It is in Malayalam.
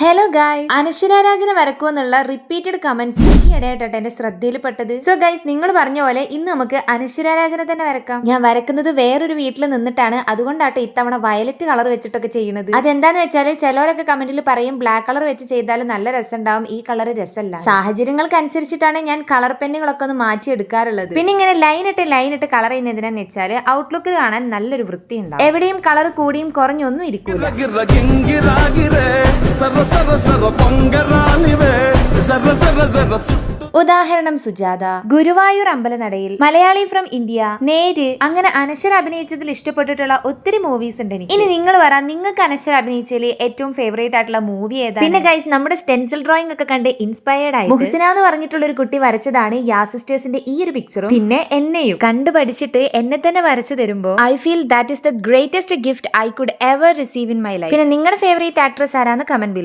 ഹലോ ഗൈസ്, അനശ്വര രാജനെ വരക്കുമെന്നുള്ള റിപ്പീറ്റഡ് കമന്റ്സ് ഈ ഇടയായിട്ടെ എന്റെ ശ്രദ്ധയിൽപ്പെട്ടത്. സോ ഗൈസ്, നിങ്ങൾ പറഞ്ഞ പോലെ ഇന്ന് നമുക്ക് അനശ്വര രാജനെ തന്നെ വരക്കാം. ഞാൻ വരക്കുന്നത് വേറൊരു വീട്ടിൽ നിന്നിട്ടാണ്, അതുകൊണ്ടാട്ടെ ഇത്തവണ വയലറ്റ് കളർ വെച്ചിട്ടൊക്കെ ചെയ്യുന്നത്. അതെന്താന്ന് വെച്ചാൽ ചിലവരൊക്കെ കമന്റിൽ പറയും ബ്ലാക്ക് കളർ വെച്ച് ചെയ്താൽ നല്ല രസം ഉണ്ടാവും, ഈ കളർ രസമല്ല. സാഹചര്യങ്ങൾക്ക് അനുസരിച്ചിട്ടാണ് ഞാൻ കളർ പെന്നുകളൊക്കെ ഒന്ന് മാറ്റി എടുക്കാറുള്ളത്. പിന്നെ ഇങ്ങനെ ലൈൻ ഇട്ട് കളർ ചെയ്യുന്നതിനെന്ന് വെച്ചാൽ ഔട്ട്ലുക്ക് കാണാൻ നല്ലൊരു വൃത്തി ഉണ്ടാവും. എവിടെയും കളർ കൂടിയും കുറഞ്ഞൊന്നും ഇരിക്കൂല. ഉദാഹരണം സുജാത, ഗുരുവായൂർ അമ്പലനടയിൽ, മലയാളി ഫ്രം ഇന്ത്യ, നേര്, അങ്ങനെ അനശ്വര അഭിനയിച്ചതിൽ ഇഷ്ടപ്പെട്ടിട്ടുള്ള ഒത്തിരി മൂവീസ് ഉണ്ട് എനിക്ക്. ഇനി നിങ്ങൾ പറ, നിങ്ങൾക്ക് അനശ്വര അഭിനയിച്ചതിൽ ഏറ്റവും ഫേവറേറ്റ് ആയിട്ടുള്ള മൂവി ഏതാണ്? പിന്നെ ഗൈസ്, നമ്മുടെ സ്റ്റെൻസിൽ ഡ്രോയിങ് ഒക്കെ കണ്ട് ഇൻസ്പയർഡ് ആയി മുഹ്സിന എന്ന് പറഞ്ഞിട്ടുള്ള ഒരു കുട്ടി വരച്ചതാണ് യാ സിസ്റ്റേഴ്സിന്റെ ഈ ഒരു പിക്ചറും പിന്നെ എന്നെയും കണ്ടു പഠിച്ചിട്ട് എന്നെ തന്നെ വരച്ചു തരുമ്പോൾ I feel that is the greatest gift I could ever receive in my life. പിന്നെ നിങ്ങളുടെ ഫേവറേറ്റ് ആക്ട്രസ് ആരാന്ന് കമന്റ് ബിലോ.